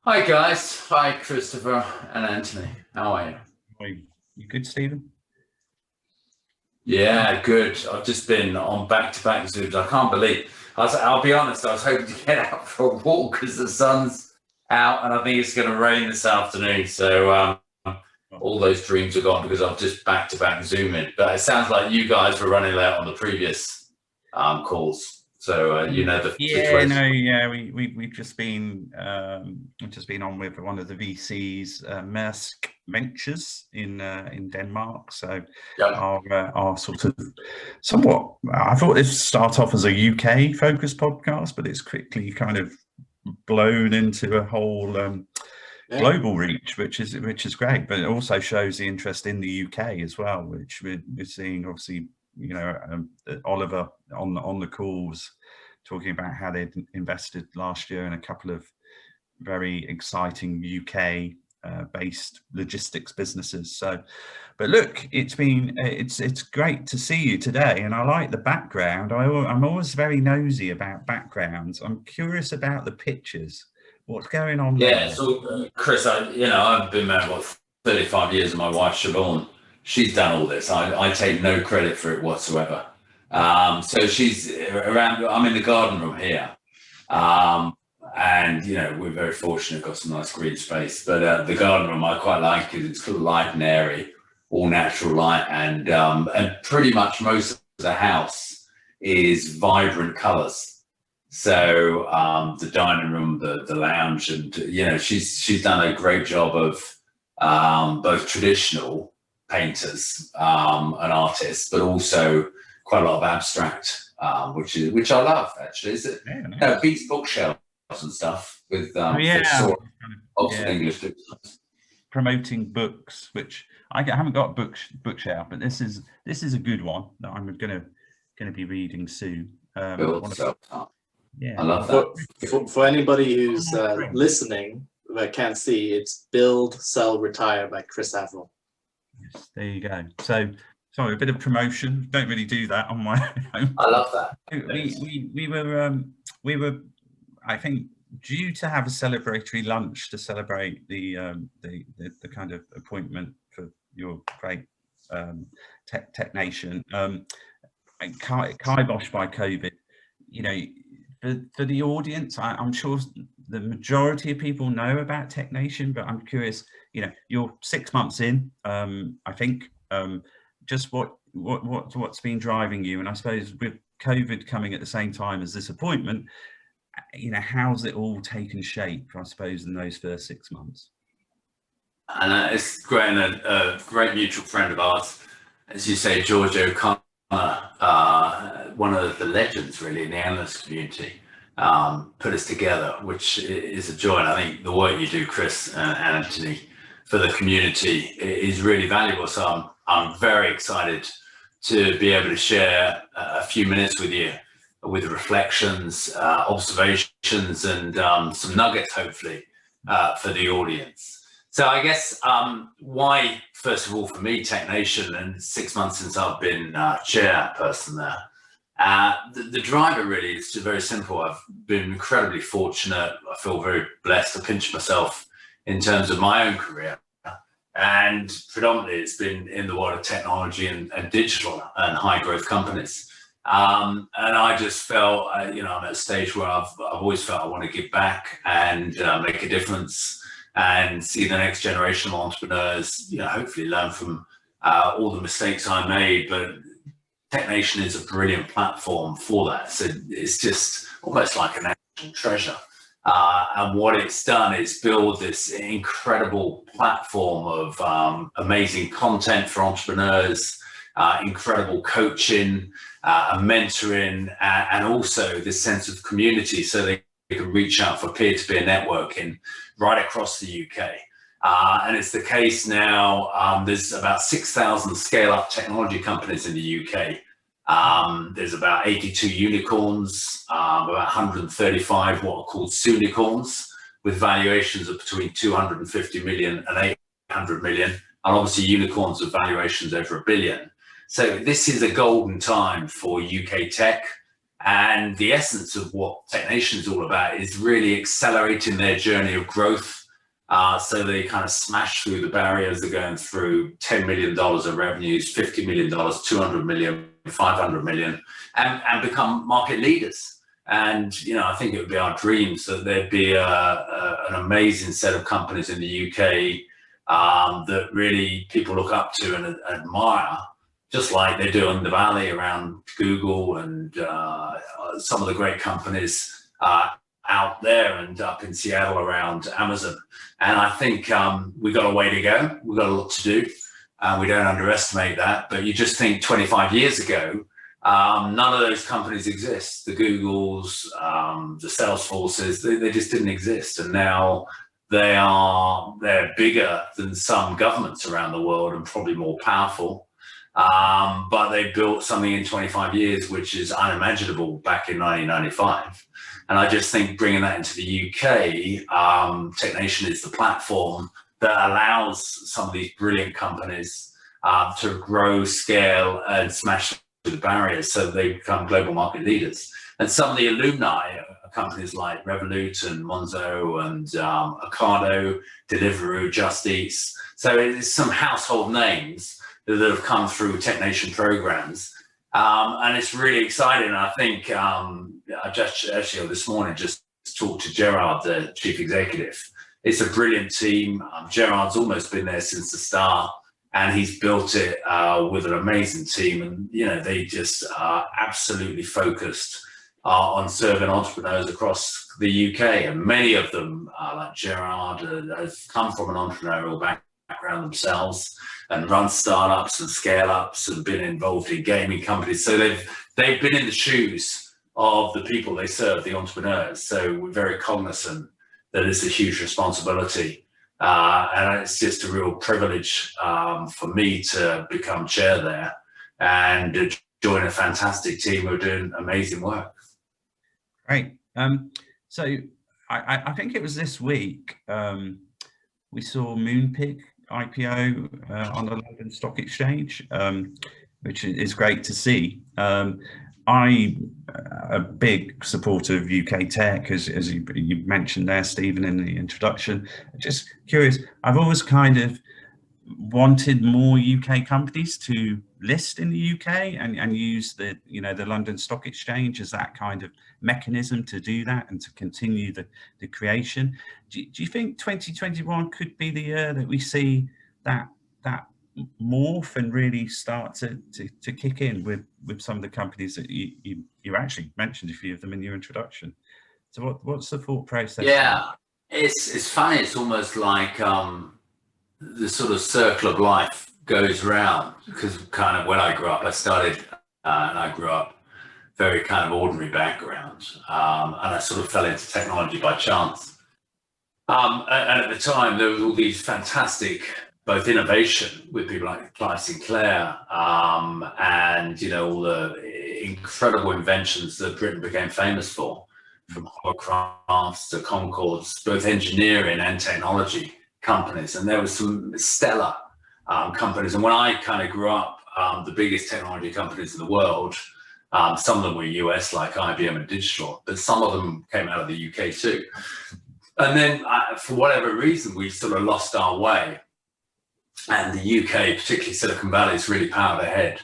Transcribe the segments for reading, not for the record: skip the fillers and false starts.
Hi guys, hi Christopher and Anthony. How are you? Hey, you good, Stephen? Yeah, good. I've just been on back-to-back Zooms. I can't believe. I'll be honest. I was hoping to get out for a walk because the sun's out, and I think it's going to rain this afternoon. So Oh, all those dreams are gone because I've just back-to-back Zooming. But it sounds like you guys were running late on the previous calls, so you know the yeah, situation. no, yeah, we've just been on with one of the VCs, Maersk Ventures in Denmark. So Yeah. our sort of somewhat. I thought this would start off as a UK focused podcast, but it's quickly kind of blown into a whole Yeah. global reach, which is great. But it also shows the interest in the UK as well, which we're seeing. Obviously, Oliver on the calls talking about how they'd invested last year in a couple of very exciting UK based logistics businesses. So, but look, it's great to see you today, and I like the background. I'm always very nosy about backgrounds. I'm curious about the pictures. What's going on Yeah, there? so Chris, I've been married what 35 years, and my wife Siobhan, she's done all this. I take no credit for it whatsoever. So she's around. I'm in the garden room here, and we're very fortunate, got some nice green space. But the garden room I quite like because it's sort of light and airy, all natural light, and pretty much most of the house is vibrant colours. So the dining room, the lounge, and she's done a great job of both traditional painters and artists, but also quite a lot of abstract, which I love actually. Is it? Yeah, No, beats bookshelves and stuff with yeah, Oxford yeah, English. promoting books, which I haven't got bookshelf, but this is a good one that I'm gonna be reading soon. Yeah, I love that. For anybody who's listening that can't see, it's Build, Sell, Retire by Chris Averill. yes, there you go. So, sorry, a bit of promotion. Don't really do that on my own. I love that. We were, I think, due to have a celebratory lunch to celebrate the kind of appointment for your great tech nation, kiboshed by COVID. For the audience, I'm sure the majority of people know about Tech Nation, but I'm curious. You're 6 months in, I think. Just what's been driving you, and I suppose with COVID coming at the same time as this appointment, how's it all taken shape? I suppose in those first 6 months. And it's great, and a great mutual friend of ours, as you say, George O'Connor, one of the legends really in the analyst community, put us together, which is a joy. And I think the work you do, Chris and Anthony, for the community is really valuable. So I'm very excited to be able to share a few minutes with you with reflections, observations, and some nuggets, hopefully, for the audience. So I guess why, first of all, for me, Tech Nation, and 6 months since I've been chairperson there, the driver really is very simple. I've been incredibly fortunate. I feel very blessed to pinch myself in terms of my own career. And predominantly it's been in the world of technology and digital and high growth companies. And I just felt, I'm at a stage where I've always felt I want to give back and make a difference and see the next generation of entrepreneurs, hopefully learn from all the mistakes I made. But Tech Nation is a brilliant platform for that. So it's just almost like a national treasure. And what it's done is build this incredible platform of amazing content for entrepreneurs, incredible coaching, mentoring, and also this sense of community, so they can reach out for peer-to-peer networking right across the UK. And it's the case now. There's about 6,000 scale-up technology companies in the UK. There's about 82 unicorns, about 135 what are called soonicorns, with valuations of between 250 million and 800 million, and obviously unicorns with valuations over $1 billion. So this is a golden time for UK tech, And the essence of what TechNation is all about is really accelerating their journey of growth. So they kind of smash through the barriers. They're going through $10 million of revenues, $50 million, $200 million, $500 million, and become market leaders. And, you know, I think it would be our dreams that there'd be an amazing set of companies in the UK that really people look up to and admire, just like they do in the Valley around Google and some of the great companies out there and up in Seattle around Amazon. And I think we've got a way to go. We've got a lot to do. We don't underestimate that. But you just think 25 years ago, none of those companies exist. The Googles, the Salesforces, they just didn't exist. And now they're bigger than some governments around the world and probably more powerful. But they built something in 25 years, which is unimaginable back in 1995. And I just think bringing that into the UK, TechNation is the platform that allows some of these brilliant companies to grow, scale, and smash through the barriers so they become global market leaders. And some of the alumni companies like Revolut and Monzo and Ocado, Deliveroo, Just Eats. So it's some household names that have come through TechNation programs. And it's really exciting. I think I just actually this morning just talked to Gerard, the chief executive. It's a brilliant team. Gerard's almost been there since the start, and he's built it with an amazing team. And you know, they just are absolutely focused on serving entrepreneurs across the UK. And many of them, like Gerard, have come from an entrepreneurial background themselves and run startups and scale ups and been involved in gaming companies. So they've been in the shoes of the people they serve, the entrepreneurs. So we're very cognizant that it's a huge responsibility. And it's just a real privilege for me to become chair there and join a fantastic team who are doing amazing work. Great. So I think it was this week we saw Moonpick IPO on the London Stock Exchange, which is great to see. I'm a big supporter of UK tech, as you mentioned there, Stephen, in the introduction. Just curious, I've always kind of wanted more UK companies to list in the UK and use the London Stock Exchange as that kind of mechanism to do that and to continue the creation. Do you think 2021 could be the year that we see that morph and really start to kick in with some of the companies that you actually mentioned a few of them in your introduction? So what's the thought process? Yeah, it's funny. It's almost like the sort of circle of life goes round, because kind of when I grew up, I started and I grew up very kind of ordinary background, and I sort of fell into technology by chance. And at the time, there was all these fantastic both innovation with people like Clive Sinclair and all the incredible inventions that Britain became famous for, from hovercrafts to Concords, both engineering and technology companies. And there were some stellar companies. And when I kind of grew up, the biggest technology companies in the world, some of them were US, like IBM and Digital, but some of them came out of the UK too. And then for whatever reason, we sort of lost our way. And the UK, particularly Silicon Valley, is really powered ahead.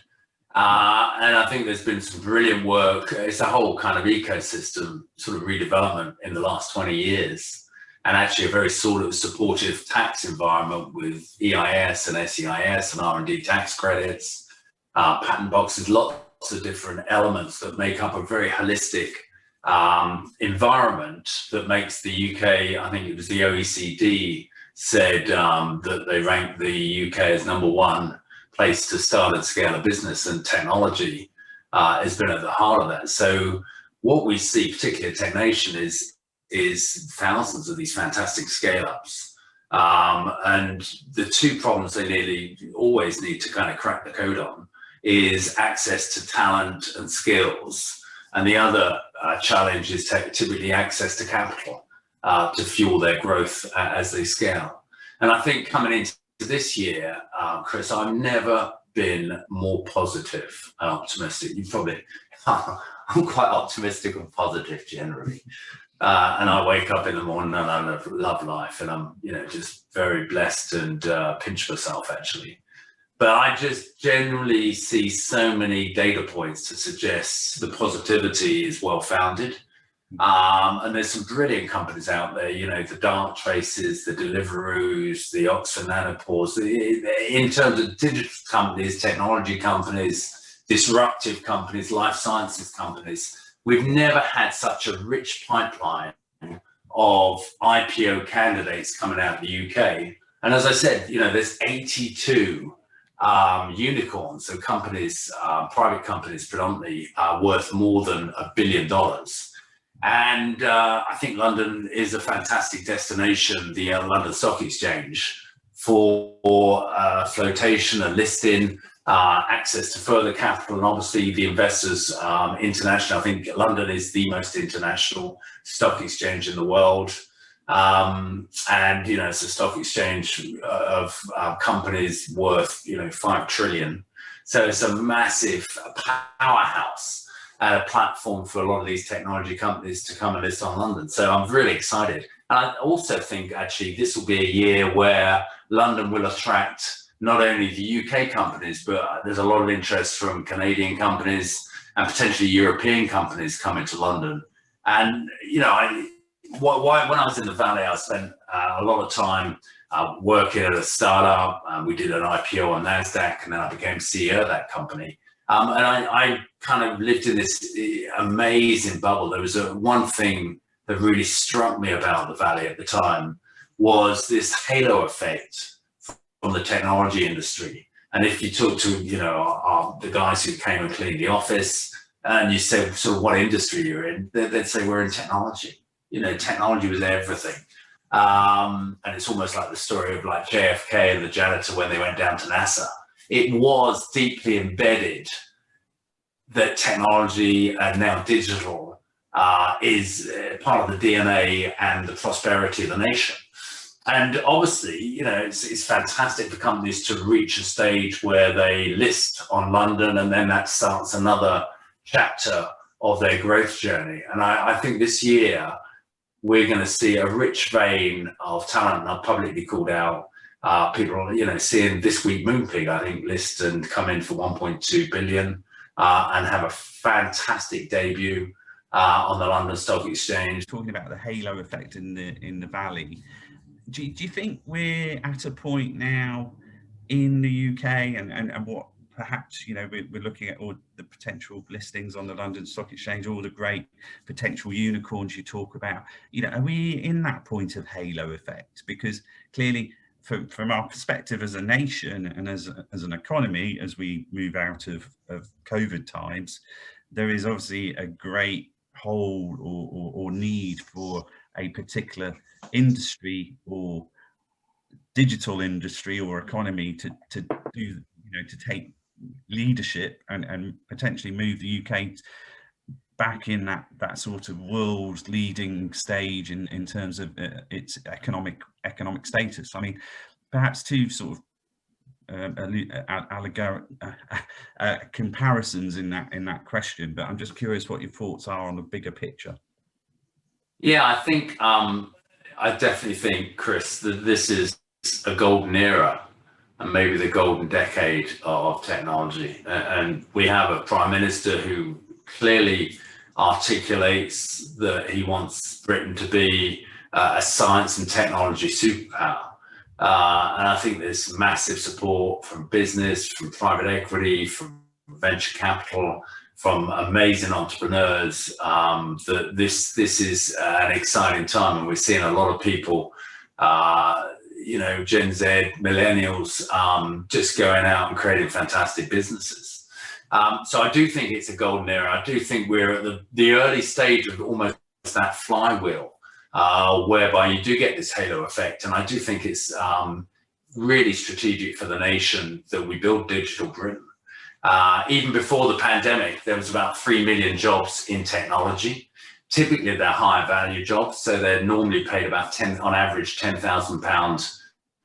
And I think there's been some brilliant work. It's a whole kind of ecosystem sort of redevelopment in the last 20 years. And actually a very sort of supportive tax environment with EIS and SEIS and R&D tax credits, patent boxes, lots of different elements that make up a very holistic environment that makes the UK, I think it was the OECD, said that they ranked the UK as #1 place to start and scale a business, and technology has been at the heart of that. So what we see, particularly at TechNation, is thousands of these fantastic scale-ups. And the two problems they nearly always need to kind of crack the code on is access to talent and skills. And the other challenge is typically access to capital to fuel their growth as they scale. And I think coming into this year, Chris, I've never been more positive and optimistic. You probably, I'm quite optimistic and positive generally. And I wake up in the morning and I love life, and I'm, just very blessed and pinch myself actually. But I just generally see so many data points to suggest the positivity is well founded. And there's some brilliant companies out there, the Dark Traces, the Deliveroos, the Oxford Nanopores, in terms of digital companies, technology companies, disruptive companies, life sciences companies. We've never had such a rich pipeline of IPO candidates coming out of the UK. And as I said, there's 82 unicorns, so companies, private companies predominantly, worth more than $1 billion. And I think London is a fantastic destination, the London Stock Exchange, for flotation and listing, access to further capital, and obviously the investors international. I think London is the most international stock exchange in the world. And, it's a stock exchange of companies worth, 5 trillion. So it's a massive powerhouse and a platform for a lot of these technology companies to come and list on London. So I'm really excited. And I also think actually this will be a year where London will attract not only the UK companies, but there's a lot of interest from Canadian companies and potentially European companies coming to London. And, when I was in the Valley, I spent a lot of time working at a startup. We did an IPO on NASDAQ, and then I became CEO of that company. And I kind of lived in this amazing bubble. There was one thing that really struck me about the Valley at the time was this halo effect from the technology industry. And if you talk to, the guys who came and cleaned the office, and you say, so what industry you're in, they'd say, we're in technology. Technology was everything. And it's almost like the story of like JFK and the janitor when they went down to NASA. It was deeply embedded that technology and now digital is part of the DNA and the prosperity of the nation. And obviously, it's fantastic for companies to reach a stage where they list on London, and then that starts another chapter of their growth journey. And I think this year we're going to see a rich vein of talent. And I've publicly called out people, seeing this week Moonpick, I think, list and come in for 1.2 billion and have a fantastic debut on the London Stock Exchange. Talking about the halo effect in the Valley, do you think we're at a point now in the UK and what perhaps, we're looking at all the potential listings on the London Stock Exchange, all the great potential unicorns you talk about, are we in that point of halo effect? Because clearly from our perspective as a nation and as an economy, as we move out of COVID times, there is obviously a great hole or need for a particular industry or digital industry or economy to do, to take leadership and potentially move the UK back in that sort of world leading stage in terms of its economic status. I mean, perhaps two sort of comparisons in that question, but I'm just curious what your thoughts are on the bigger picture. Yeah, I think I definitely think, Chris, that this is a golden era and maybe the golden decade of technology. And we have a prime minister who clearly articulates that he wants Britain to be a science and technology superpower. And I think there's massive support from business, from private equity, from venture capital, from amazing entrepreneurs, that this is an exciting time. And we're seeing a lot of people, Gen Z, millennials, just going out and creating fantastic businesses. So I do think it's a golden era. I do think we're at the early stage of almost that flywheel, whereby you do get this halo effect. And I do think it's really strategic for the nation that we build digital Britain. Even before the pandemic, there was about 3 million jobs in technology. Typically, they're higher value jobs, so they're normally paid about on average £10,000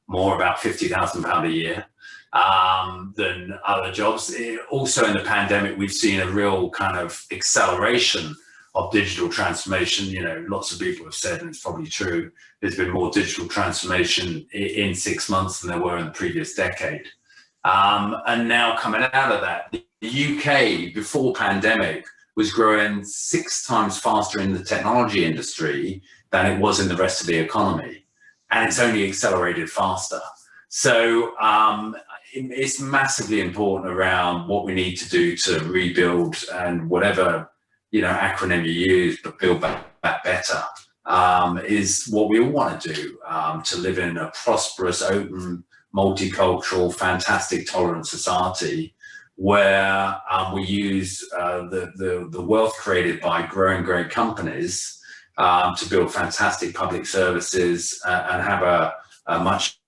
more, about £50,000 a year. than other jobs. Also in the pandemic, we've seen a real kind of acceleration of digital transformation. You know, lots of people have said, and it's probably true, there's been more digital transformation in 6 months than there were in the previous decade. And now coming out of that, the UK before pandemic was growing 6 times faster in the technology industry than it was in the rest of the economy. And it's only accelerated faster. So it's massively important around what we need to do to rebuild, and whatever, you know, acronym you use, but build back better, is what we all want to do, to live in a prosperous, open, multicultural, fantastic, tolerant society where we use the wealth created by growing great companies to build fantastic public services and have a much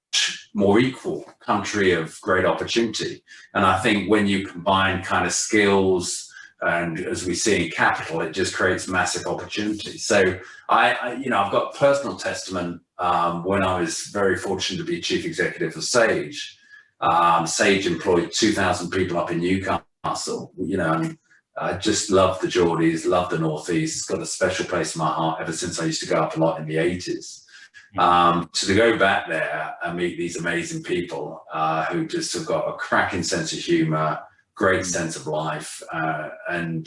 more equal country of great opportunity. And I think when you combine kind of skills and, as we see in capital, it just creates massive opportunity. So I've got personal testament. When I was very fortunate to be chief executive of Sage, Sage employed 2,000 people up in Newcastle. You know, I just love the Geordies, love the Northeast. It's got a special place in my heart ever since I used to go up a lot in the 80s. So to go back there and meet these amazing people who just have got a cracking sense of humor, great sense of life, and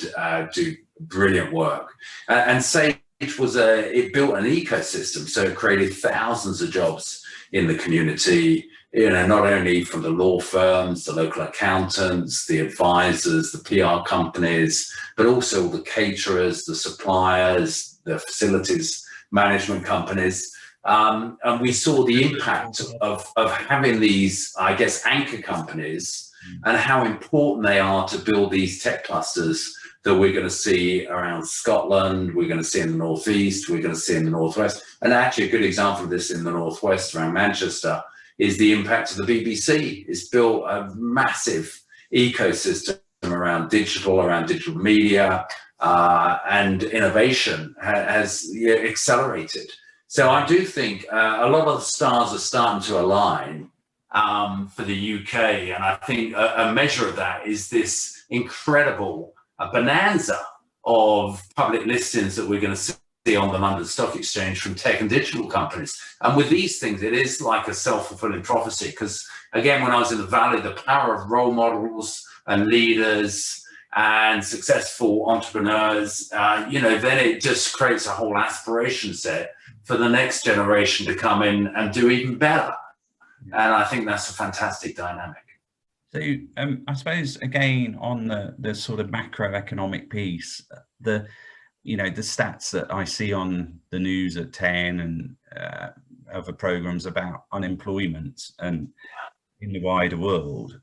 do brilliant work. And Sage it built an ecosystem, so it created thousands of jobs in the community, you know, not only from the law firms, the local accountants, the advisors, the PR companies, but also the caterers, the suppliers, the facilities management companies. And we saw the impact of having these, I guess, anchor companies, and how important they are to build these tech clusters that we're going to see around Scotland, we're going to see in the Northeast, we're going to see in the Northwest. And actually a good example of this in the Northwest around Manchester is the impact of the BBC. It's built a massive ecosystem around digital media, and innovation has accelerated. So I do think a lot of the stars are starting to align for the UK. And I think a measure of that is this incredible bonanza of public listings that we're going to see on the London Stock Exchange from tech and digital companies. And with these things, it is like a self-fulfilling prophecy, because again, when I was in the Valley, the power of role models and leaders and successful entrepreneurs, then it just creates a whole aspiration set for the next generation to come in and do even better. And I think that's a fantastic dynamic. So I suppose, again, on the sort of macroeconomic piece, the stats that I see on the news at 10 and other programs about unemployment and in the wider world,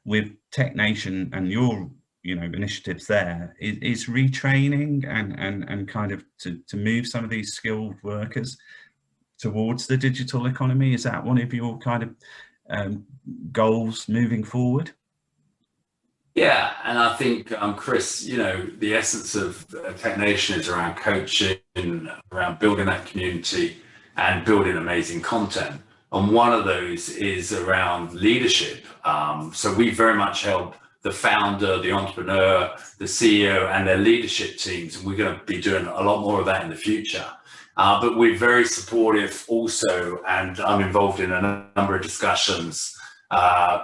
with Tech Nation and your initiatives there, is retraining and kind of to move some of these skilled workers towards the digital economy. Is that one of your kind of goals moving forward? Yeah, and I think, Chris, the essence of Tech Nation is around coaching, around building that community and building amazing content. And one of those is around leadership. So we very much help the founder, the entrepreneur, the CEO and their leadership teams. And we're going to be doing a lot more of that in the future. But we're very supportive also, and I'm involved in a number of discussions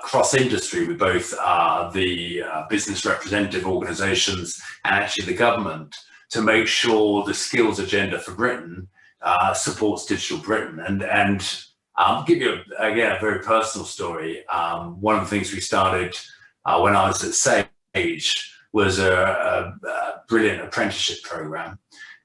cross-industry with both the business representative organisations and actually the government, to make sure the skills agenda for Britain supports Digital Britain. And I'll give you, again, a very personal story. One of the things we started when I was at Sage was a brilliant apprenticeship programme.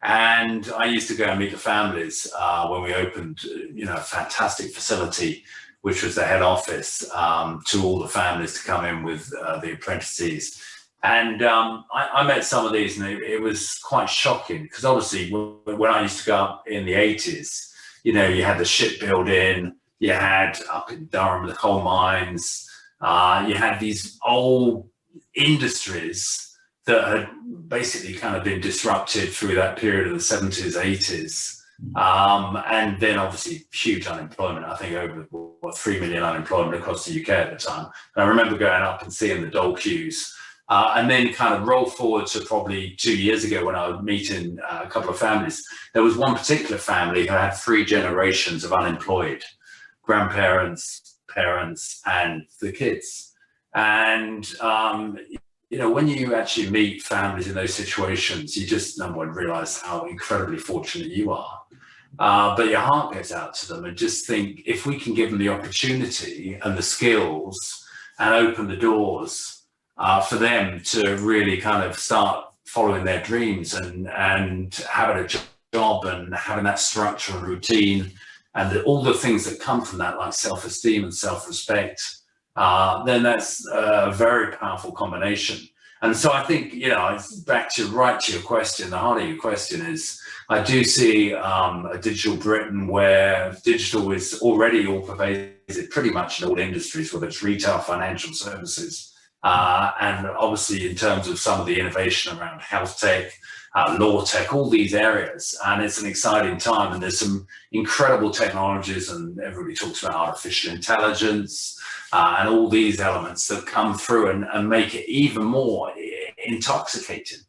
And I used to go and meet the families when we opened, a fantastic facility, which was the head office, to all the families to come in with the apprentices. And I met some of these, and it was quite shocking, because obviously when I used to go up in the 80s, you had the shipbuilding, you had up in Durham the coal mines, you had these old industries that had basically kind of been disrupted through that period of the 70s, 80s, And then obviously huge unemployment. I think over 3 million unemployment across the UK at the time. And I remember going up and seeing the dole queues. And then kind of roll forward to probably 2 years ago when I was meeting a couple of families. There was one particular family who had 3 generations of unemployed, grandparents, parents, and the kids. And, you know, when you actually meet families in those situations, you just, number one, realize how incredibly fortunate you are. But your heart goes out to them, and just think, if we can give them the opportunity and the skills and open the doors for them to really kind of start following their dreams and having a job and having that structure and routine and all the things that come from that, like self-esteem and self-respect, then that's a very powerful combination. And so I think, you know, back to your question, the heart of your question is, I do see a digital Britain where digital is already all pervasive pretty much in all industries, whether it's retail, financial services, and obviously in terms of some of the innovation around health tech, law tech, all these areas. And it's an exciting time, and there's some incredible technologies, and everybody talks about artificial intelligence and all these elements that come through and make it even more intoxicating.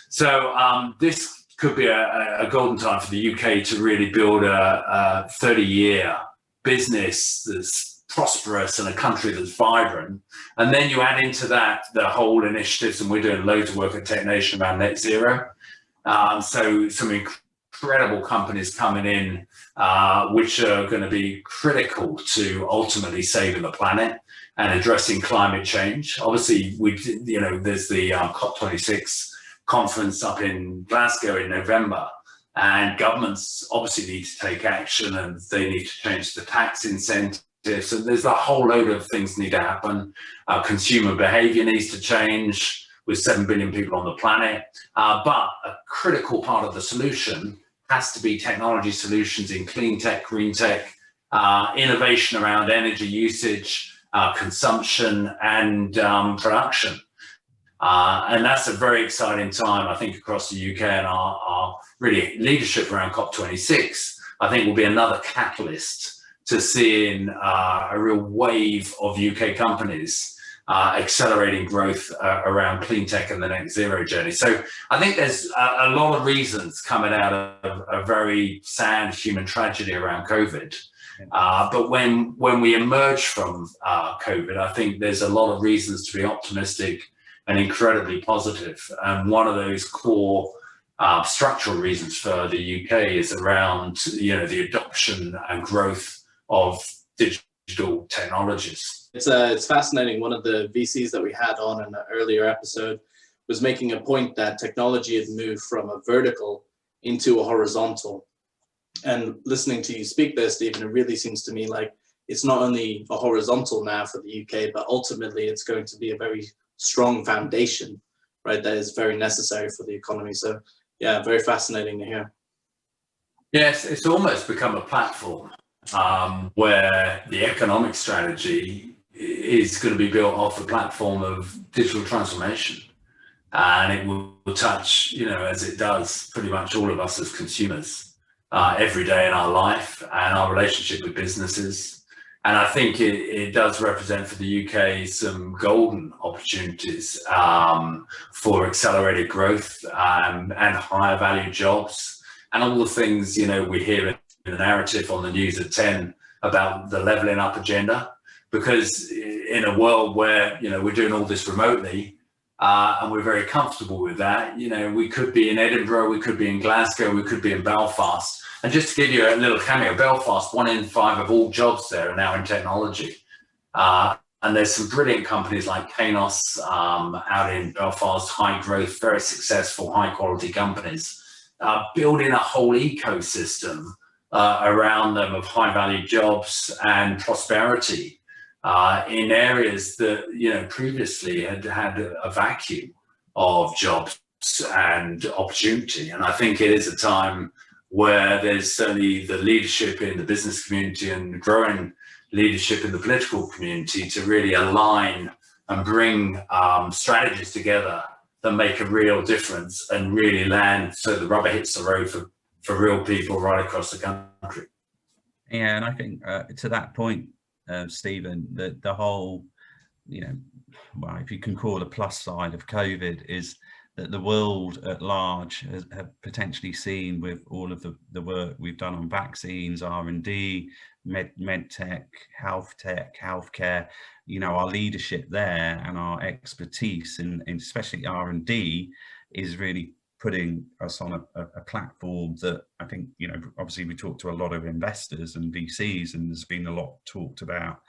So this could be a golden time for the UK to really build a 30-year business that's prosperous and a country that's vibrant. And then you add into that the whole initiatives, and we're doing loads of work at Tech Nation around net zero. So some incredible companies coming in, which are going to be critical to ultimately saving the planet and addressing climate change. Obviously, there's the COP26 conference up in Glasgow in November, and governments obviously need to take action, and they need to change the tax incentives. So there's a whole load of things need to happen. Consumer behavior needs to change with 7 billion people on the planet. But a critical part of the solution has to be technology solutions in clean tech, green tech, innovation around energy usage, consumption, and production. And that's a very exciting time, I think, across the UK, and our really leadership around COP26, I think, will be another catalyst to seeing a real wave of UK companies accelerating growth around clean tech and the net zero journey. So I think there's a lot of reasons coming out of a very sad human tragedy around COVID. But when we emerge from COVID, I think there's a lot of reasons to be optimistic and incredibly positive. And one of those core structural reasons for the UK is around, you know, the adoption and growth of digital technologies. It's fascinating. One of the VCs that we had on in an earlier episode was making a point that technology had moved from a vertical into a horizontal. And listening to you speak there, Stephen, it really seems to me like it's not only a horizontal now for the UK, but ultimately it's going to be a very strong foundation, right, that is very necessary for the economy. So yeah, very fascinating to hear. Yes, it's almost become a platform where the economic strategy is going to be built off the platform of digital transformation, and it will touch, you know, as it does pretty much all of us as consumers every day in our life and our relationship with businesses. And I think it does represent for the UK some golden opportunities for accelerated growth and higher value jobs, and all the things, you know, we hear in the narrative on the news at 10 about the levelling up agenda. Because in a world where, you know, we're doing all this remotely and we're very comfortable with that, you know, we could be in Edinburgh, we could be in Glasgow, we could be in Belfast. And just to give you a little cameo, Belfast, 1 in 5 of all jobs there are now in technology. And there's some brilliant companies like Kainos out in Belfast, high growth, very successful, high quality companies, building a whole ecosystem around them of high value jobs and prosperity in areas that, you know, previously had a vacuum of jobs and opportunity. And I think it is a time where there's certainly the leadership in the business community and growing leadership in the political community to really align and bring strategies together that make a real difference and really land so the rubber hits the road for for real people right across the country. Yeah, and I think to that point, Stephen, the whole, well, if you can call a plus side of COVID, is that the world at large have potentially seen, with all of the work we've done on vaccines, R&D, med tech, healthcare, our leadership there and our expertise in especially R&D is really putting us on a platform that I think, obviously we talked to a lot of investors and VCs, and there's been a lot talked about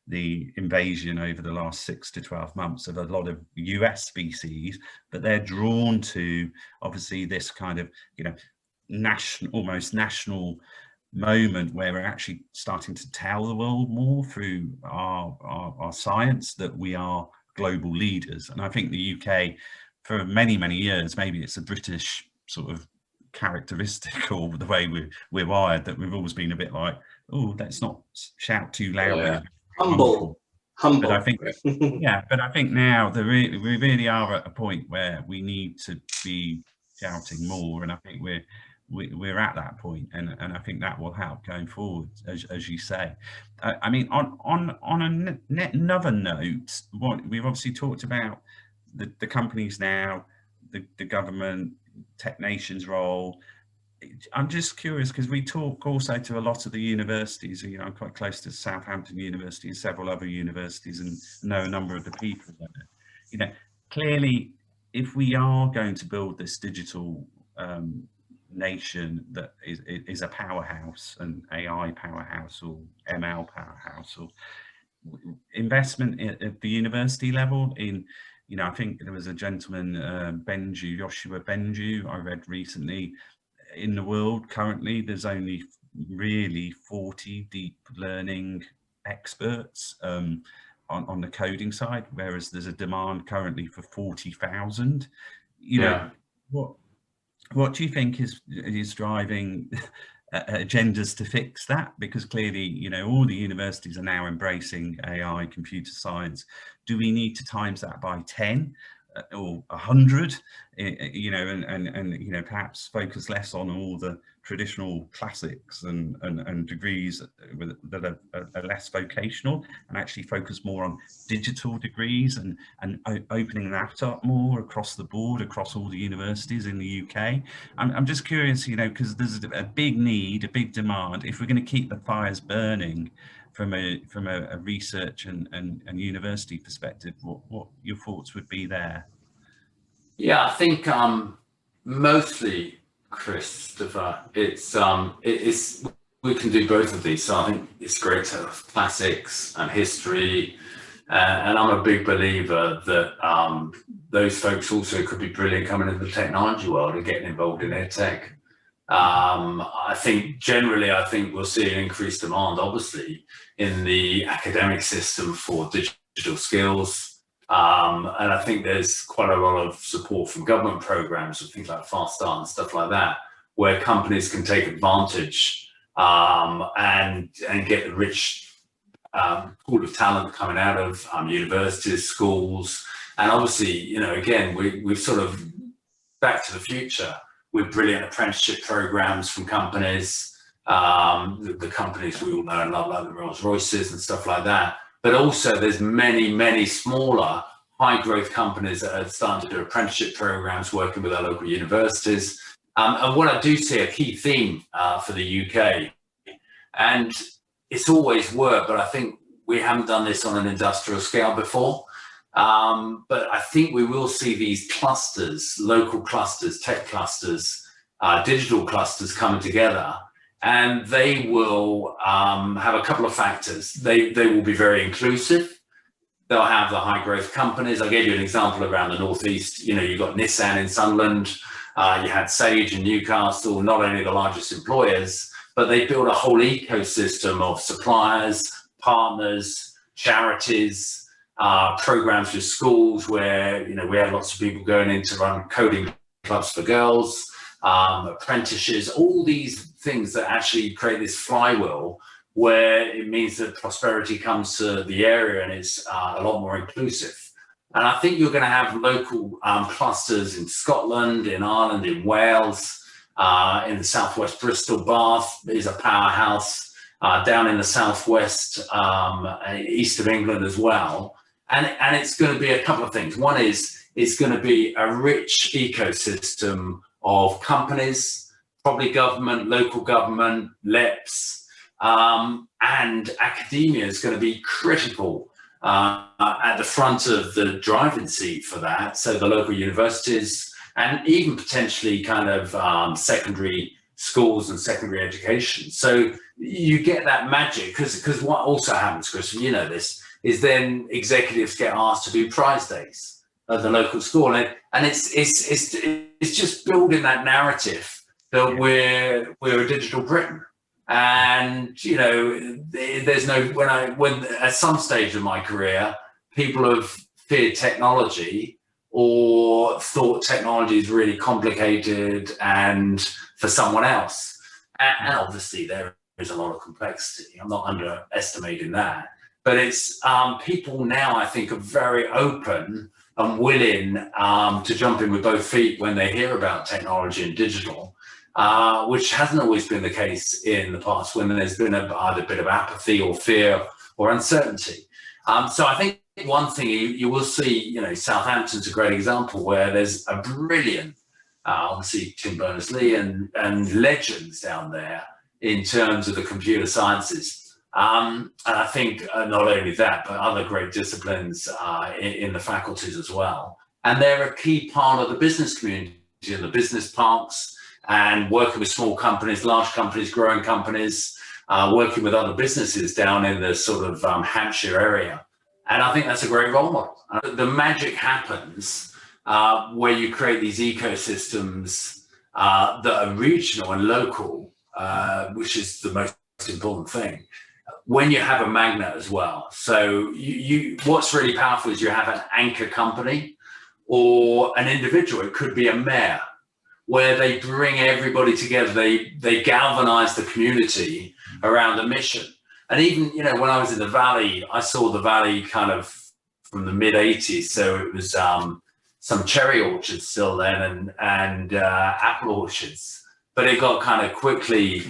the invasion over the last 6 to 12 months of a lot of US VCs, but they're drawn to obviously this kind of, almost national moment where we're actually starting to tell the world more through our science that we are global leaders. And I think the UK, for many, many years, maybe it's a British sort of characteristic or the way we're wired, that we've always been a bit like, oh, let's not shout too loudly. Yeah. Humble. But I think, but I think now we really are at a point where we need to be shouting more, and I think we're at that point, and I think that will help going forward, as you say. I mean, on another note, what we've obviously talked about the companies now, the government, Tech Nation's role. I'm just curious, because we talk also to a lot of the universities. I'm quite close to Southampton University and several other universities, and know a number of the people there. Clearly, if we are going to build this digital nation that is a powerhouse, an AI powerhouse or ML powerhouse, or investment at the university level in, I think there was a gentleman, Joshua Benju, I read recently, in the world currently there's only really 40 deep learning experts on the coding side, whereas there's a demand currently for 40,000. What do you think is driving agendas to fix that? Because clearly, all the universities are now embracing AI, computer science. Do we need to times that by 10 or 100, and perhaps focus less on all the traditional classics and degrees that are less vocational, and actually focus more on digital degrees and opening that up more across the board, across all the universities in the UK? I'm just curious, because there's a big need, a big demand. If we're going to keep the fires burning from a research and university perspective, what your thoughts would be there? Yeah, I think mostly, Christopher, it's we can do both of these. So I think it's great to have classics and history, and I'm a big believer that those folks also could be brilliant coming into the technology world and getting involved in ed tech. I think generally, we'll see an increased demand, obviously, in the academic system for digital skills. And I think there's quite a lot of support from government programs with things like Fast Start and stuff like that, where companies can take advantage and get the rich pool of talent coming out of universities, schools. And obviously, again, we've sort of Back to the Future with brilliant apprenticeship programs from companies, the companies we all know and love, like the Rolls Royces and stuff like that. But also there's many, many smaller high growth companies that are starting to do apprenticeship programs, working with our local universities. And what I do see a key theme for the UK, and it's always worked, but I think we haven't done this on an industrial scale before. But I think we will see these clusters, local clusters, tech clusters, digital clusters coming together, and they will have a couple of factors. They will be very inclusive. They'll have the high growth companies. I gave you an example around the Northeast. You've got Nissan in Sunderland, you had Sage in Newcastle, not only the largest employers, but they build a whole ecosystem of suppliers, partners, charities, programs with schools where we have lots of people going in to run coding clubs for girls, apprenticeships, all these things that actually create this flywheel where it means that prosperity comes to the area and it's a lot more inclusive. And I think you're going to have local clusters in Scotland, in Ireland, in Wales, in the southwest. Bristol, Bath is a powerhouse. Down in the southwest, east of England as well. And it's going to be a couple of things. One is it's going to be a rich ecosystem of companies, probably government, local government, LEPs, and academia is going to be critical at the front of the driving seat for that. So the local universities and even potentially kind of secondary schools and secondary education. So you get that magic because what also happens, Chris, you know this, is then executives get asked to do prize days at the local school, and it's just building that narrative that we're a digital Britain. And you know, there's no when at some stage of my career, people have feared technology or thought technology is really complicated and for someone else. And obviously there is a lot of complexity. I'm not underestimating that. But it's people now, I think, are very open and willing to jump in with both feet when they hear about technology and digital, which hasn't always been the case in the past when there's been either a bit of apathy or fear or uncertainty. So I think one thing you will see, you know, Southampton's a great example where there's a brilliant, obviously Tim Berners-Lee and legends down there in terms of the computer sciences. And I think not only that, but other great disciplines in the faculties as well. And they're a key part of the business community and the business parks and working with small companies, large companies, growing companies, working with other businesses down in the sort of Hampshire area. And I think that's a great role model. The magic happens where you create these ecosystems that are regional and local, which is the most important thing, when you have a magnet as well. So what's really powerful is you have an anchor company or an individual. It could be a mayor, where they bring everybody together. They galvanize the community around a mission. And even, you know, when I was in the Valley, I saw the Valley kind of from the mid 80s. So it was some cherry orchards still then and apple orchards. But it got kind of quickly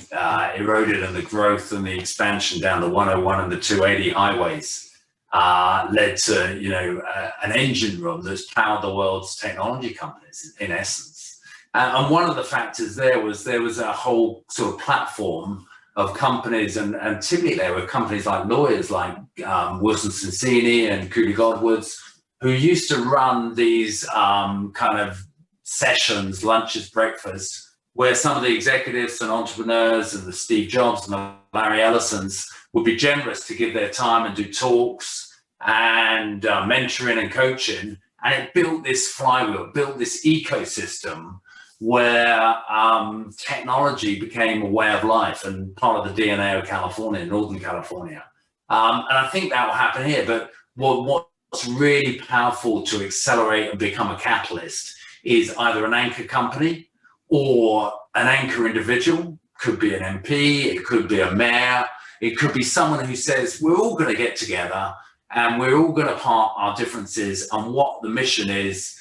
eroded, and the growth and the expansion down the 101 and the 280 highways led to, you know, an engine room that's powered the world's technology companies in essence. And one of the factors there was a whole sort of platform of companies, and typically there were companies like lawyers like Wilson Sonsini and Cooley Godwoods, who used to run these kind of sessions, lunches, breakfasts, where some of the executives and entrepreneurs and the Steve Jobs and the Larry Ellisons would be generous to give their time and do talks and mentoring and coaching. And it built this flywheel, built this ecosystem where technology became a way of life and part of the DNA of California, Northern California. And I think that will happen here. But what's really powerful to accelerate and become a catalyst is either an anchor company or an anchor individual. Could be an MP, it could be a mayor, it could be someone who says, we're all going to get together and we're all going to part our differences, and what the mission is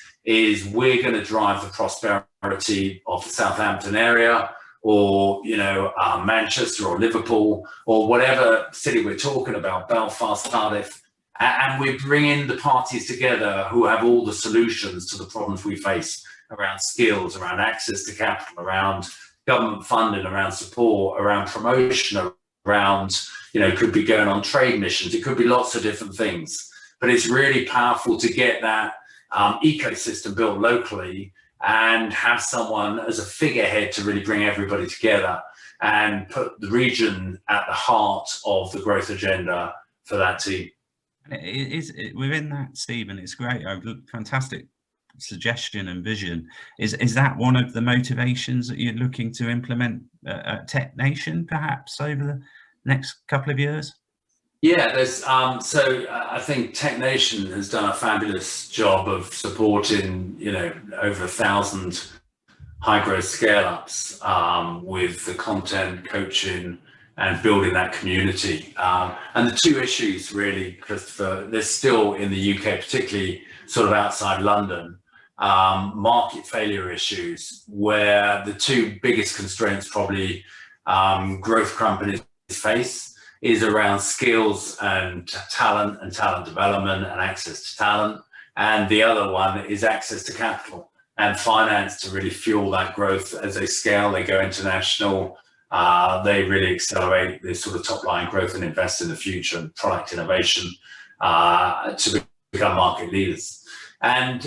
we're going to drive the prosperity of the Southampton area, or, you know, Manchester or Liverpool or whatever city we're talking about, Belfast, Cardiff, and we're bringing the parties together who have all the solutions to the problems we face around skills, around access to capital, around government funding, around support, around promotion, around, you know, could be going on trade missions. It could be lots of different things, but it's really powerful to get that ecosystem built locally and have someone as a figurehead to really bring everybody together and put the region at the heart of the growth agenda for that team. It is within that, Stephen. It's great. Fantastic suggestion and vision. Is that one of the motivations that you're looking to implement at Tech Nation, perhaps over the next couple of years? Yeah, there's so I think Tech Nation has done a fabulous job of supporting, you know, over 1,000 high growth scale ups with the content, coaching, and building that community. And the two issues really, Christopher, they're still in the UK, particularly sort of outside London, market failure issues, where the two biggest constraints probably growth companies face is around skills and talent development and access to talent. And the other one is access to capital and finance to really fuel that growth as they scale, they go international, they really accelerate this sort of top line growth and invest in the future and product innovation to become market leaders. And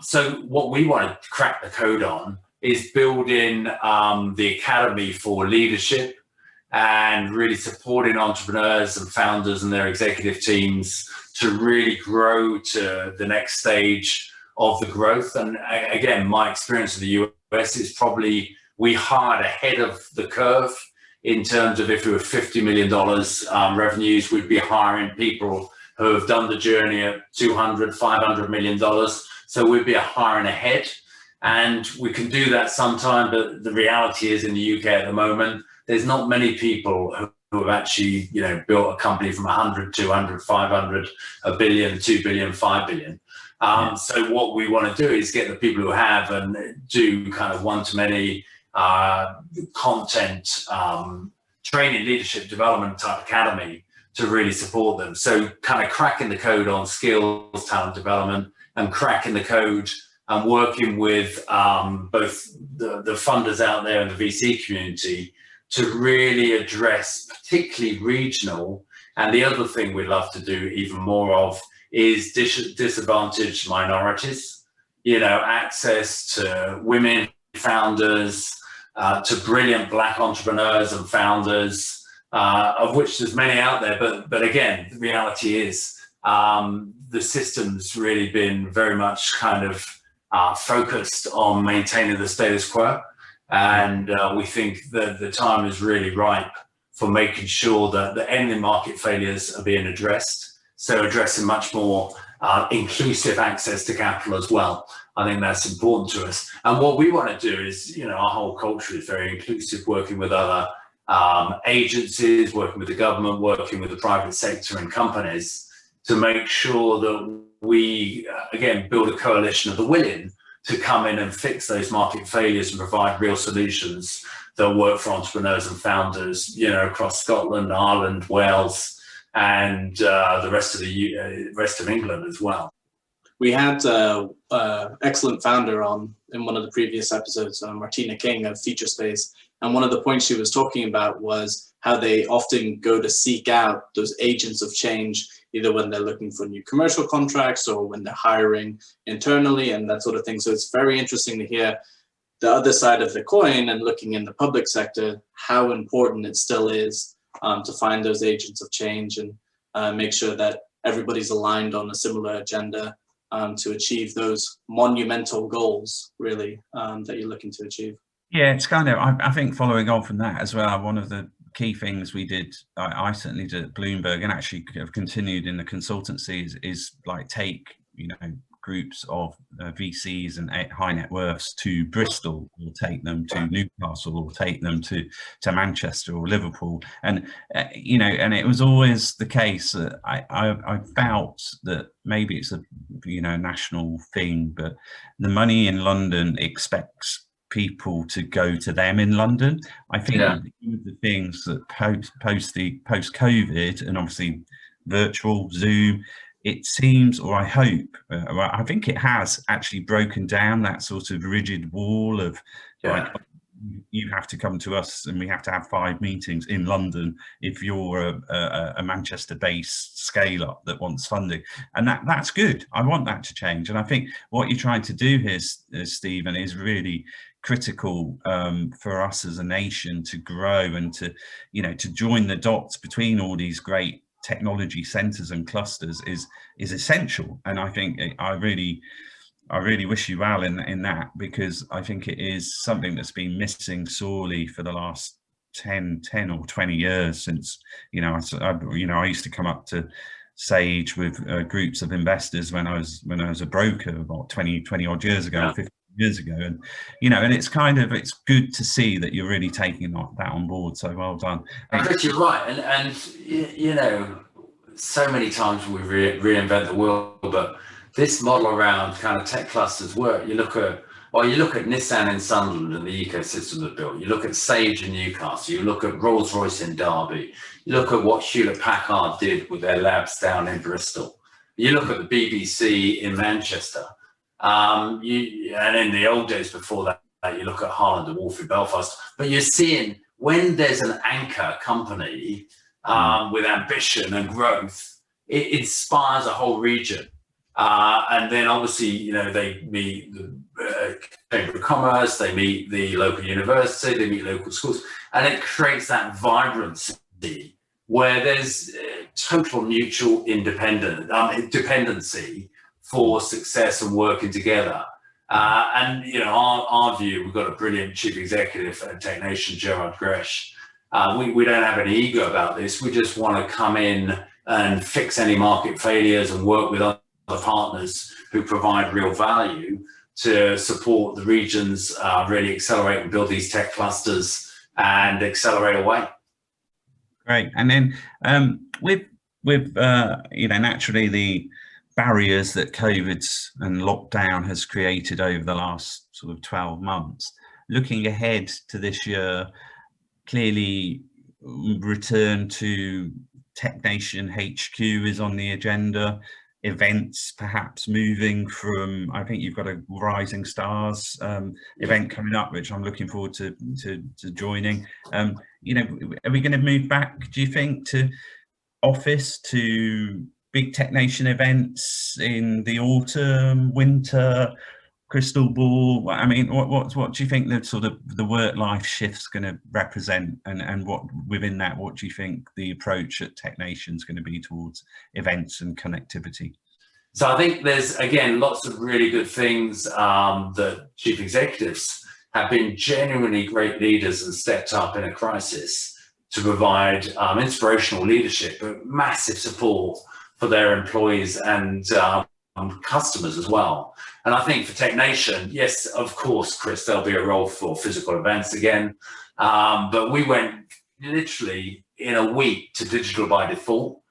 so what we want to crack the code on is building the Academy for Leadership and really supporting entrepreneurs and founders and their executive teams to really grow to the next stage of the growth. And again, my experience in the US is probably we hired ahead of the curve in terms of if we were $50 million revenues, we'd be hiring people who have done the journey at $200, $500 million. So we'd be hiring ahead. And we can do that sometime, but the reality is in the UK at the moment, there's not many people who have actually, built a company from 100, 200, 500, a billion, 2 billion, 5 billion. So what we want to do is get the people who have and do kind of one-to-many content, training, leadership development type academy to really support them. So kind of cracking the code on skills, talent development, and cracking the code and working with both the funders out there in the VC community to really address particularly regional. And the other thing we'd love to do even more of is disadvantaged minorities, access to women founders, to brilliant Black entrepreneurs and founders, of which there's many out there. But again, the reality is the system's really been very much kind of focused on maintaining the status quo. And we think that the time is really ripe for making sure that the ending market failures are being addressed. So addressing much more inclusive access to capital as well. I think that's important to us. And what we want to do is, our whole culture is very inclusive, working with other agencies, working with the government, working with the private sector and companies to make sure that we, again, build a coalition of the willing to come in and fix those market failures and provide real solutions that work for entrepreneurs and founders, across Scotland, Ireland, Wales, and the rest of England as well. We had an excellent founder on in one of the previous episodes, Martina King of Featurespace, and one of the points she was talking about was how they often go to seek out those agents of change, either when they're looking for new commercial contracts or when they're hiring internally and that sort of thing. So it's very interesting to hear the other side of the coin and looking in the public sector, how important it still is to find those agents of change and make sure that everybody's aligned on a similar agenda to achieve those monumental goals, really, that you're looking to achieve. Yeah, it's kind of, I think following on from that as well, one of the key things we did, I certainly did at Bloomberg and actually have continued in the consultancies is like take, groups of VCs and high net worths to Bristol, or take them to Newcastle, or take them to Manchester or Liverpool. And, and it was always the case that I felt that maybe it's a, national thing, but the money in London expects people to go to them in London. I think one of the things that post-COVID and obviously virtual Zoom, it seems, or I hope, I think it has actually broken down that sort of rigid wall of like, you have to come to us and we have to have 5 meetings in London if you're a Manchester-based scale-up that wants funding. And that's good. I want that to change. And I think what you're trying to do here, Stephen, is really critical for us as a nation to grow and to, to join the dots between all these great technology centers and clusters is essential. And I think I really wish you well in that, because I think it is something that's been missing sorely for the last 10 or 20 years since, I used to come up to Sage with groups of investors when I was a broker about 20 odd years ago, 15 years ago. And, and it's good to see that you're really taking that on board. So well done. Chris, you're right. And so many times we reinvent the wheel, but this model around kind of tech clusters work. You look at Nissan in Sunderland and the ecosystem they've built. You look at Sage in Newcastle. You look at Rolls-Royce in Derby. You look at what Hewlett-Packard did with their labs down in Bristol. You look at the BBC in Manchester. And in the old days before that, you look at Harland and Wolff in Belfast. But you're seeing when there's an anchor company with ambition and growth, it inspires a whole region. And then obviously, they meet the Chamber of Commerce, they meet the local university, they meet local schools, and it creates that vibrancy where there's total mutual dependency for success and working together. And our view, we've got a brilliant chief executive at Tech Nation, Gerard Gresh. We don't have any ego about this. We just want to come in and fix any market failures and work with other partners who provide real value to support the regions, really accelerate and build these tech clusters and accelerate away. Great. And then with naturally the barriers that COVID's and lockdown has created over the last sort of 12 months, looking ahead to this year, clearly return to Tech Nation HQ is on the agenda. Events perhaps moving from, I think you've got a Rising Stars event coming up, which I'm looking forward to joining. Are we going to move back, do you think, to office, to big Tech Nation events in the autumn, winter, crystal ball? I mean, what do you think the sort of the work life shift's going to represent, and what within that, what do you think the approach at Tech Nation is going to be towards events and connectivity? So I think there's, again, lots of really good things that chief executives have been genuinely great leaders and stepped up in a crisis to provide inspirational leadership, but massive support for their employees and customers as well. And I think for Tech Nation, yes, of course, Chris, there'll be a role for physical events again. But we went literally in a week to digital by default.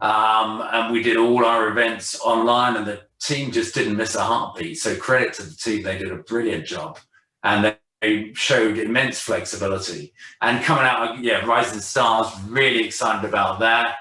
And we did all our events online, and the team just didn't miss a heartbeat. So credit to the team, they did a brilliant job. And they showed immense flexibility. And coming out, Rising Stars, really excited about that.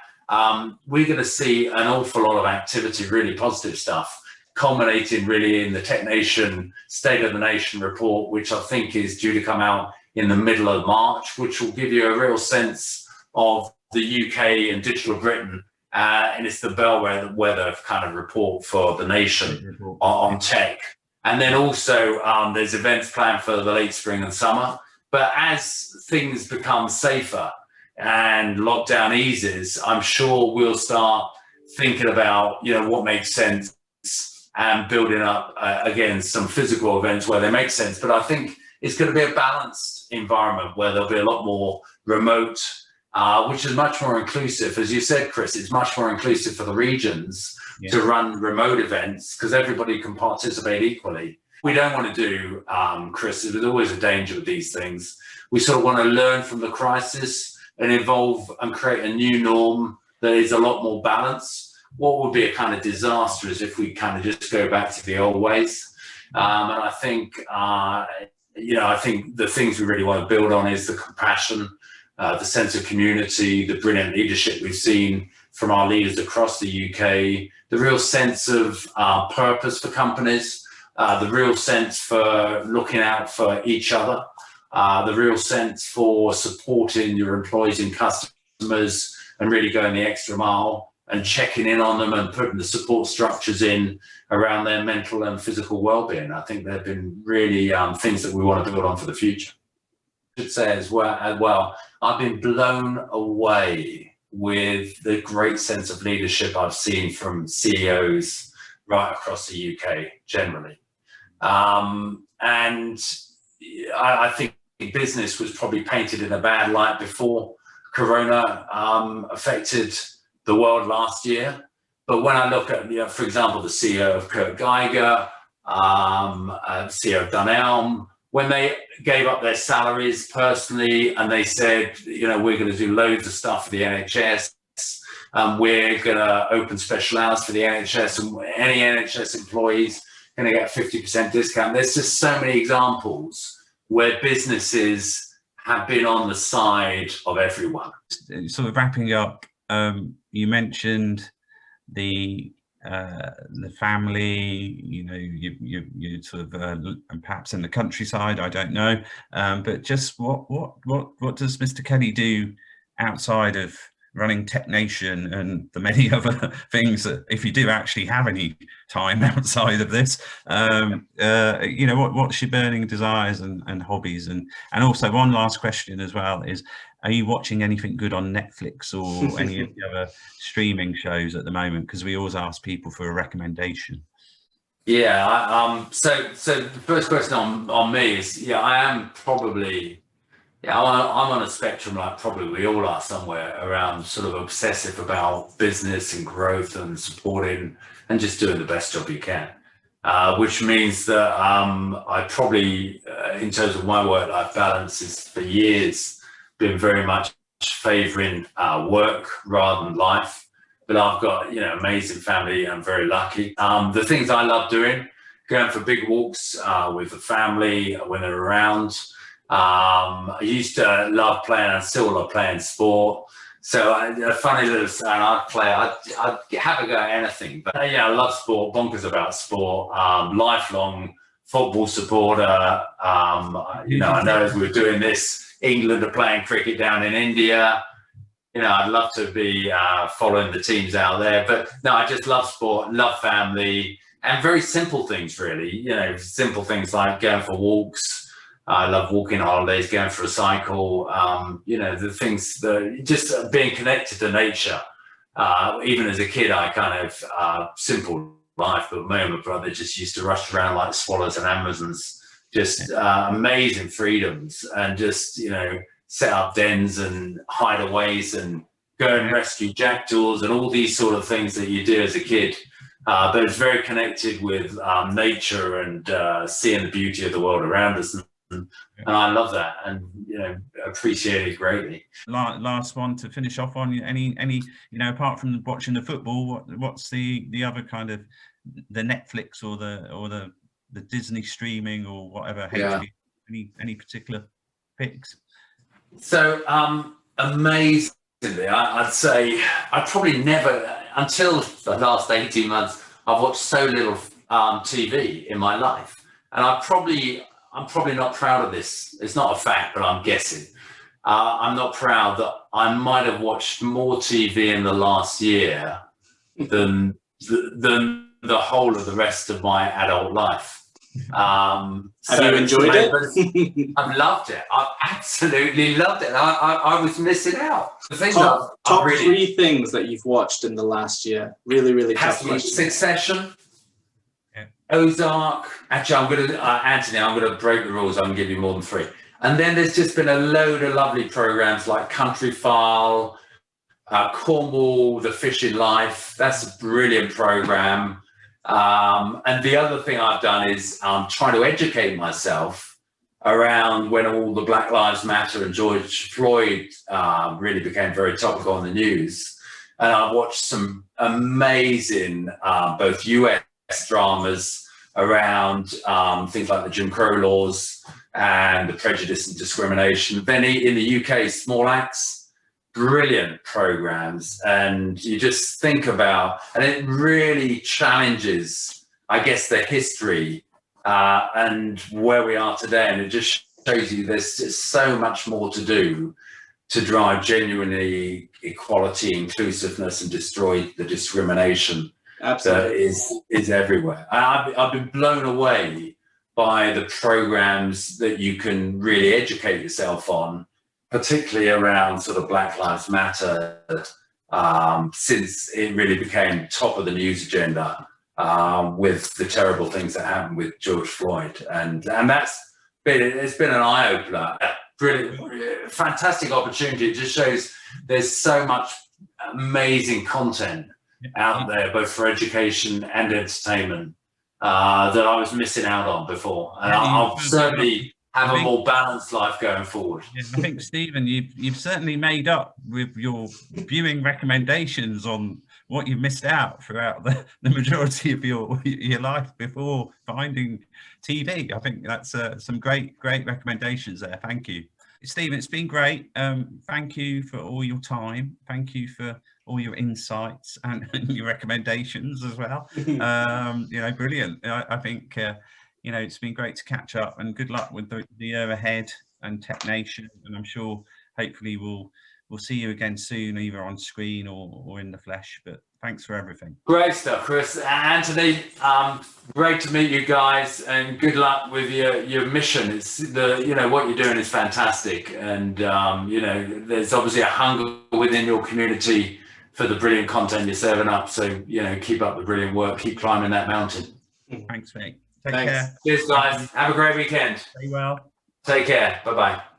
We're going to see an awful lot of activity, really positive stuff, culminating really in the Tech Nation State of the Nation report, which I think is due to come out in the middle of March, which will give you a real sense of the UK and digital Britain. And it's the bellwether kind of report for the nation on tech. And then also there's events planned for the late spring and summer. But as things become safer and lockdown eases, I'm sure we'll start thinking about, what makes sense and building up, again, some physical events where they make sense. But I think it's going to be a balanced environment where there'll be a lot more remote, which is much more inclusive. As you said, Chris, it's much more inclusive for the regions to run remote events because everybody can participate equally. We don't want to do, Chris, there's always a danger with these things. We sort of want to learn from the crisis and evolve and create a new norm that is a lot more balanced. What would be a kind of disaster is if we kind of just go back to the old ways. And I think, I think the things we really want to build on is the compassion, the sense of community, the brilliant leadership we've seen from our leaders across the UK, the real sense of purpose for companies, the real sense for looking out for each other, the real sense for supporting your employees and customers and really going the extra mile and checking in on them and putting the support structures in around their mental and physical well-being. I think they've been really things that we want to build on for the future. I should say as well, I've been blown away with the great sense of leadership I've seen from CEOs right across the UK generally. And I think business was probably painted in a bad light before Corona affected the world last year. But when I look at, for example, the CEO of Kurt Geiger, CEO of Dunelm, when they gave up their salaries personally and they said, we're going to do loads of stuff for the NHS, We're going to open special hours for the NHS, and any NHS employees going to get a 50% discount. There's just so many examples where businesses have been on the side of everyone. Sort of wrapping up, you mentioned the family, you know, you sort of perhaps in the countryside, I don't know, but just what does Mr. Kelly do outside of running Tech Nation and the many other things that, if you do actually have any time outside of this, you know, what's your burning desires and hobbies? And also one last question as well is, are you watching anything good on Netflix or any of the other streaming shows at the moment? Because we always ask people for a recommendation. Yeah, so the first question on me is, yeah, I am probably, yeah, I'm on a spectrum, like probably we all are somewhere, around sort of obsessive about business and growth and supporting and just doing the best job you can. Which means that I probably, in terms of my work-life balance, is for years been very much favouring work rather than life. But I've got, you know, amazing family. I'm very lucky. The things I love doing, going for big walks with the family when they're around. I used to love playing, I still love playing sport. So a funny little, and I'd have a go at anything. But yeah, I love sport, bonkers about sport, lifelong football supporter. You know, I know as we're doing this, England are playing cricket down in India. You know, I'd love to be following the teams out there. But no, I just love sport, love family, and very simple things, really. You know, simple things like going for walks. I love walking holidays, going for a cycle, you know, the things that just being connected to nature. Even as a kid, I kind of, simple life, but me and my brother just used to rush around like swallows and Amazons, just amazing freedoms, and just, you know, set up dens and hideaways and go and rescue jackdaws and all these sort of things that you do as a kid. But it's very connected with nature and seeing the beauty of the world around us. And I love that, and you know, appreciate it greatly. Last one to finish off on, any you know, apart from watching the football, what's the other kind of, the Netflix or the Disney streaming or whatever, yeah. HBO, any particular picks? So amazingly, I'd say I probably never, until the last 18 months, I've watched so little TV in my life, and I'm probably not proud of this. It's not a fact, but I'm guessing. I'm not proud that I might have watched more TV in the last year than the whole of the rest of my adult life. Have you enjoyed it? I've loved it. I've absolutely loved it. I was missing out. The thing top really, 3 things that you've watched in the last year. Really tough question. Succession. Ozark. Actually, I'm going to, Anthony, I'm going to break the rules. I'm going to give you more than 3. And then there's just been a load of lovely programs like Country File, Cornwall, The Fishing Life. That's a brilliant program. And the other thing I've done is I'm trying to educate myself around when all the Black Lives Matter and George Floyd really became very topical on the news. And I've watched some amazing both US dramas around things like the Jim Crow laws and the prejudice and discrimination. Then in the UK, Small Axe, brilliant programs. And you just think about, and it really challenges, I guess, the history and where we are today. And it just shows you there's just so much more to do to drive genuinely equality, inclusiveness, and destroy the discrimination. Absolutely. That is everywhere. I've been blown away by the programs that you can really educate yourself on, particularly around sort of Black Lives Matter, since it really became top of the news agenda with the terrible things that happened with George Floyd, and it's been an eye opener. Brilliant, fantastic opportunity. It just shows there's so much amazing content out there, both for education and entertainment, that I was missing out on before. And I'll certainly have a more balanced life going forward. Yeah, I think, Stephen, you've certainly made up with your viewing recommendations on what you've missed out throughout the majority of your life before finding TV. I think that's some great recommendations there. Thank you, Stephen. It's been great. Thank you for all your time. Thank you for all your insights and your recommendations as well. You know, brilliant. I think you know, it's been great to catch up, and good luck with the year ahead and Tech Nation. And I'm sure, hopefully, we'll see you again soon, either on screen or in the flesh. But thanks for everything. Great stuff, Chris. Anthony, great to meet you guys, and good luck with your mission. It's you know, what you're doing is fantastic, and you know, there's obviously a hunger within your community for the brilliant content you're serving up. So, you know, keep up the brilliant work. Keep climbing that mountain. Thanks, mate. Take Thanks. care. Cheers, guys. Have a great weekend. Stay well. Take care. Bye-bye.